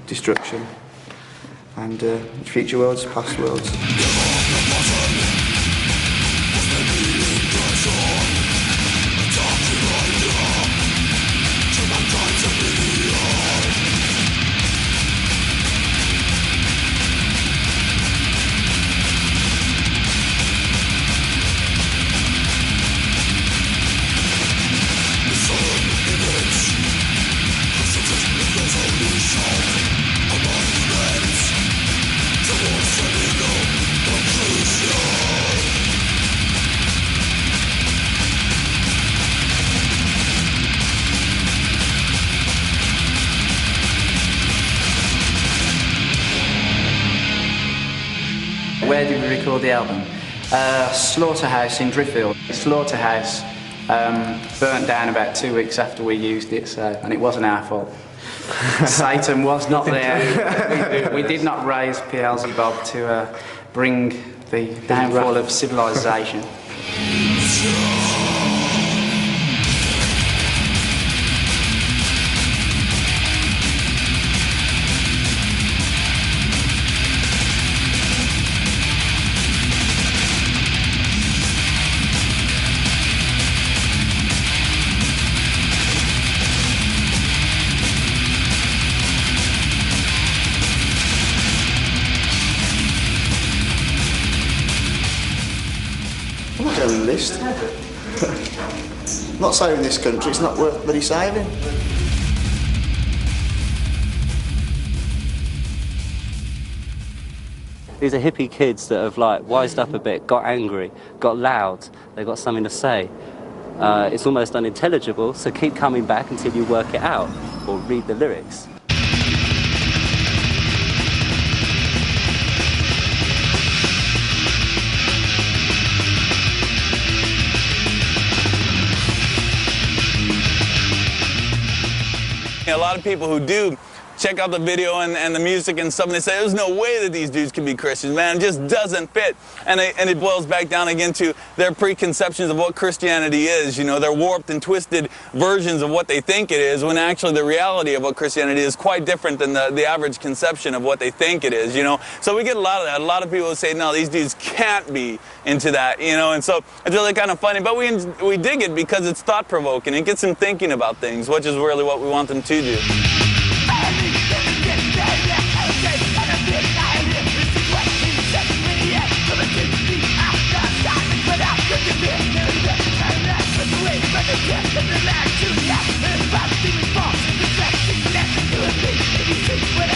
destruction, and future worlds, past worlds. Where did we record the album? Slaughterhouse in Driffield. Slaughterhouse burnt down about 2 weeks after we used it, and it wasn't our fault. Satan was not there. We did not raise Beelzebub to bring the downfall of civilization. I'm not going to enlist. Not saving this country, it's not worth bloody saving. These are hippie kids that have like wised up a bit, got angry, got loud, they've got something to say. It's almost unintelligible, so keep coming back until you work it out or read the lyrics. A lot of people who do check out the video and the music and stuff, and they say there's no way that these dudes can be Christians, man. It just doesn't fit. And it boils back down again to their preconceptions of what Christianity is. You know, their warped and twisted versions of what they think it is, when actually the reality of what Christianity is quite different than the average conception of what they think it is, you know. So we get a lot of that. A lot of people say, no, these dudes can't be into that, you know. And so it's really kind of funny, but we dig it because it's thought-provoking. It gets them thinking about things, which is really what we want them to do. When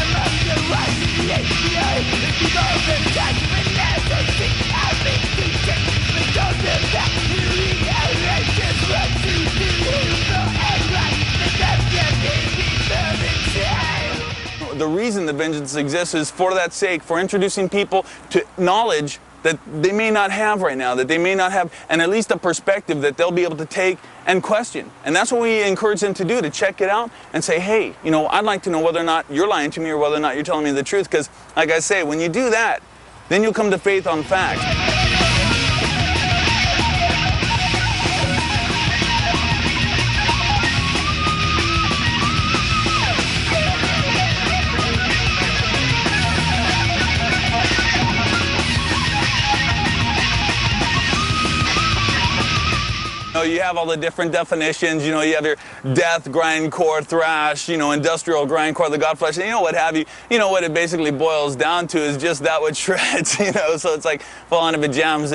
reason the Vengeance exists is for that sake, for introducing people to knowledge that they may not have right now, that they may not have, and at least a perspective that they'll be able to take and question. And that's what we encourage them to do, to check it out and say, hey, you know, I'd like to know whether or not you're lying to me or whether or not you're telling me the truth. Because, like I say, when you do that, then you'll come to faith on fact. You have all the different definitions, you know, you have your death, grindcore, thrash, you know, industrial grindcore, the Godflesh, and you know what have you. You know what it basically boils down to is just that which shreds, you know, so it's like, well, on if it jams,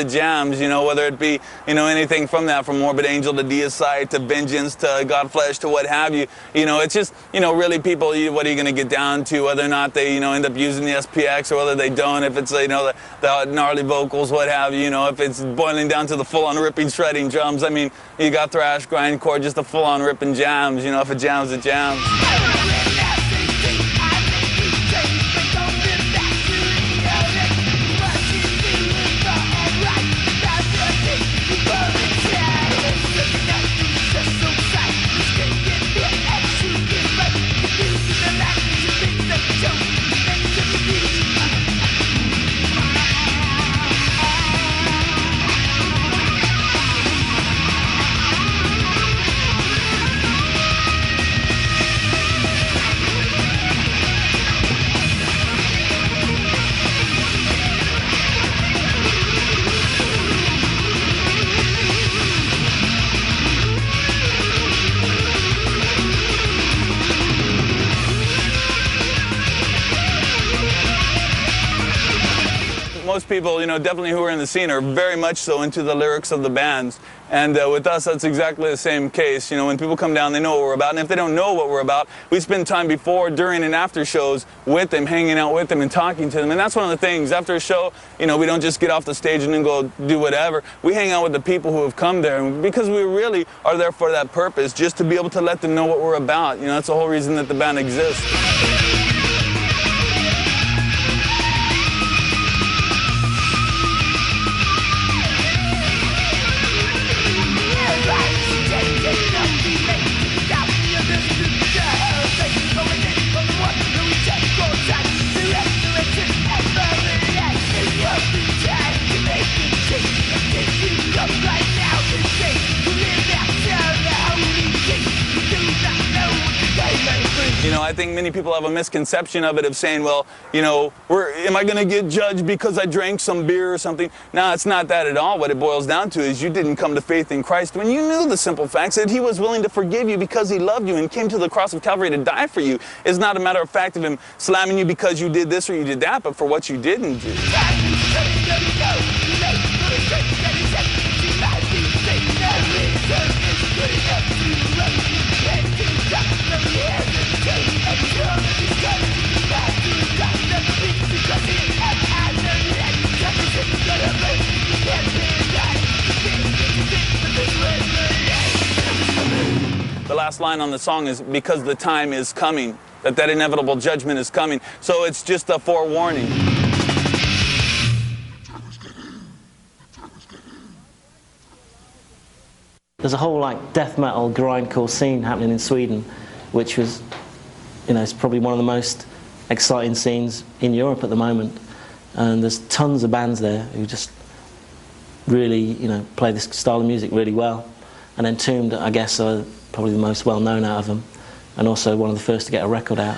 you know, whether it be, you know, anything from that, from Morbid Angel to Deicide to Vengeance to Godflesh to what have you. You know, it's just, you know, really people, what are you going to get down to, whether or not they, you know, end up using the SPX or whether they don't, if it's, you know, the gnarly vocals, what have you, know, if it's boiling down to the full-on ripping, shredding drums. I mean, you got thrash, grindcore, just a full-on ripping jams. You know, if it jams, it jams. Most people, you know, definitely who are in the scene are very much so into the lyrics of the bands. And with us, that's exactly the same case. You know, when people come down, they know what we're about. And if they don't know what we're about, we spend time before, during, and after shows with them, hanging out with them and talking to them. And that's one of the things. After a show, you know, we don't just get off the stage and then go do whatever. We hang out with the people who have come there because we really are there for that purpose, just to be able to let them know what we're about. You know, that's the whole reason that the band exists. You know, I think many people have a misconception of it, of saying, well, you know, am I going to get judged because I drank some beer or something? No, it's not that at all. What it boils down to is you didn't come to faith in Christ when you knew the simple facts that he was willing to forgive you because he loved you and came to the cross of Calvary to die for you. It's not a matter of fact of him slamming you because you did this or you did that, but for what you didn't do. The last line on the song is, because the time is coming, that inevitable judgment is coming. So it's just a forewarning. There's a whole like death metal grindcore scene happening in Sweden, which was, you know, it's probably one of the most exciting scenes in Europe at the moment. And there's tons of bands there who just really, you know, play this style of music really well. And Entombed, I guess, are probably the most well-known out of them, and also one of the first to get a record out.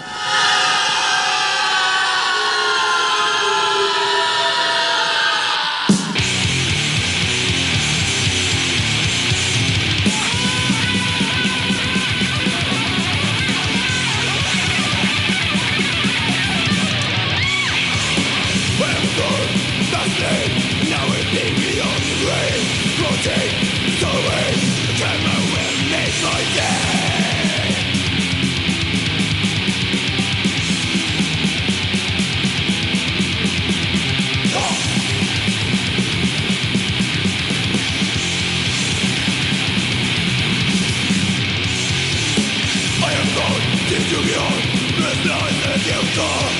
Did you be on? There's nothing you call.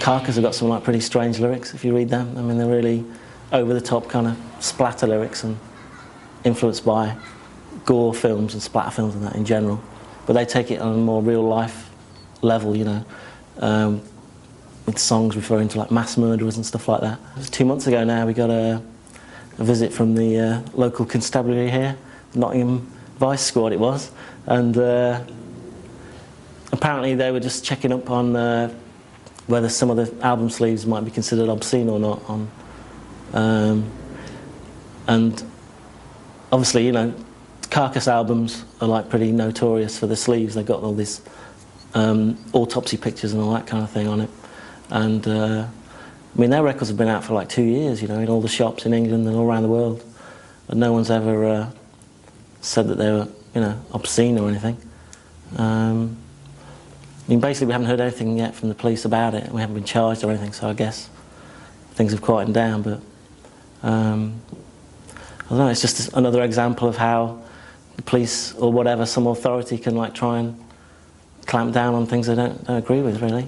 Carcass have got some like pretty strange lyrics if you read them. I mean, they're really over the top kind of splatter lyrics and influenced by gore films and splatter films and that in general, but they take it on a more real life level, you know, with songs referring to like mass murderers and stuff like that. It was 2 months ago now. We got a visit from the local constabulary here, Nottingham Vice Squad it was, and apparently they were just checking up on whether some of the album sleeves might be considered obscene or not. And obviously, you know, Carcass albums are like pretty notorious for the sleeves. They've got all this autopsy pictures and all that kind of thing on it. And I mean, their records have been out for like 2 years, you know, in all the shops in England and all around the world. And no one's ever said that they were, you know, obscene or anything. I mean, basically we haven't heard anything yet from the police about it. We haven't been charged or anything, so I guess things have quietened down. But I don't know, it's just another example of how the police or whatever, some authority can like try and clamp down on things they don't agree with, really.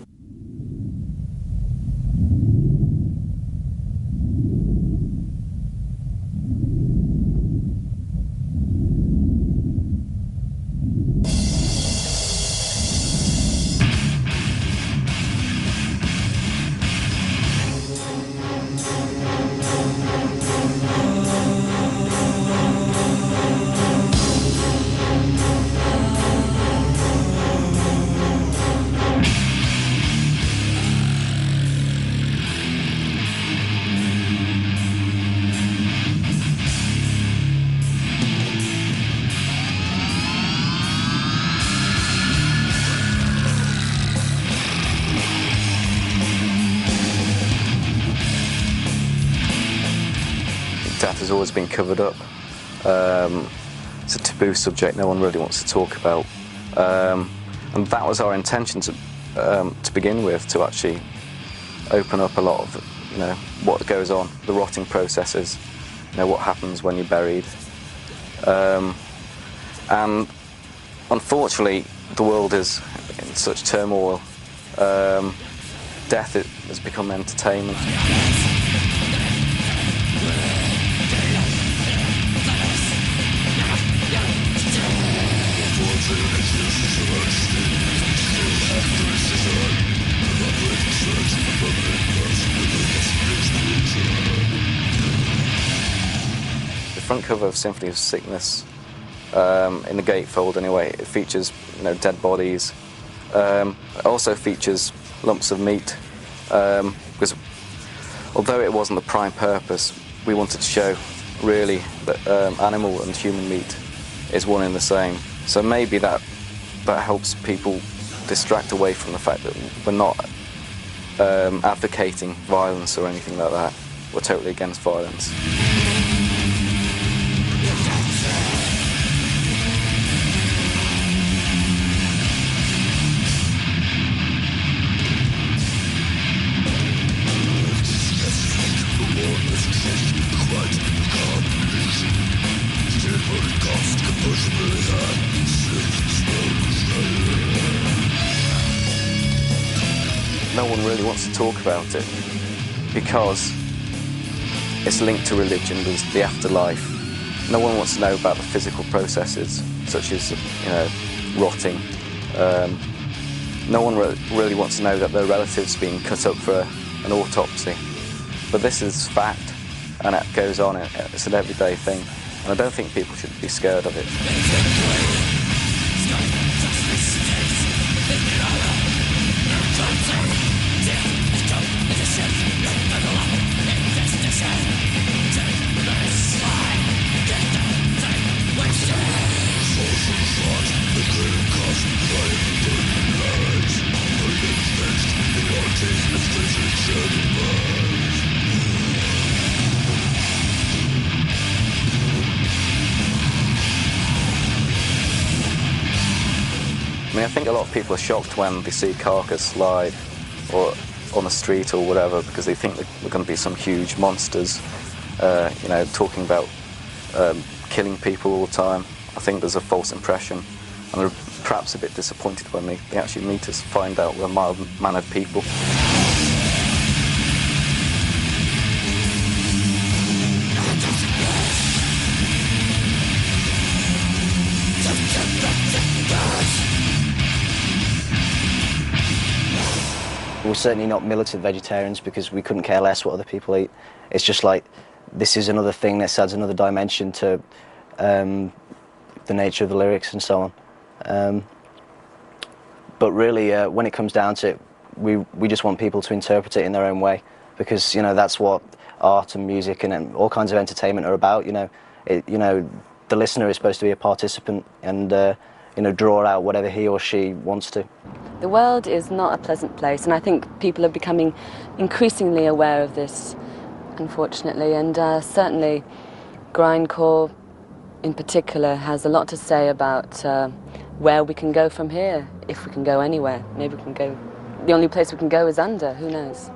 Death has always been covered up. It's a taboo subject no one really wants to talk about. And that was our intention to begin with, to actually open up a lot of, you know, what goes on, the rotting processes, you know, what happens when you're buried. And unfortunately, the world is in such turmoil. Death has become entertainment. The front cover of Symphony of Sickness, in the gatefold anyway, it features, you know, dead bodies. It also features lumps of meat, because although it wasn't the prime purpose, we wanted to show really that animal and human meat is one and the same. So maybe that helps people distract away from the fact that we're not advocating violence or anything like that. We're totally against violence. No one really wants to talk about it because it's linked to religion, there's the afterlife. No one wants to know about the physical processes, such as, you know, rotting. No one really wants to know that their relatives being cut up for an autopsy. But this is fact, and it goes on. It's an everyday thing, and I don't think people should be scared of it. I mean, I think a lot of people are shocked when they see Carcass live or on the street or whatever, because they think that we're going to be some huge monsters, you know, talking about killing people all the time. I think there's a false impression, and they're perhaps a bit disappointed when they actually meet us, find out we're mild-mannered people. we're certainly not militant vegetarians because we couldn't care less what other people eat. It's just like, this is another thing that adds another dimension to the nature of the lyrics and so on. But really, when it comes down to it, we just want people to interpret it in their own way, because, you know, that's what art and music and all kinds of entertainment are about. You know, the listener is supposed to be a participant and you know, draw out whatever he or she wants to. The world is not a pleasant place, and I think people are becoming increasingly aware of this, unfortunately, and certainly Grindcore in particular has a lot to say about where we can go from here, if we can go anywhere. Maybe we can go, the only place we can go is under, who knows?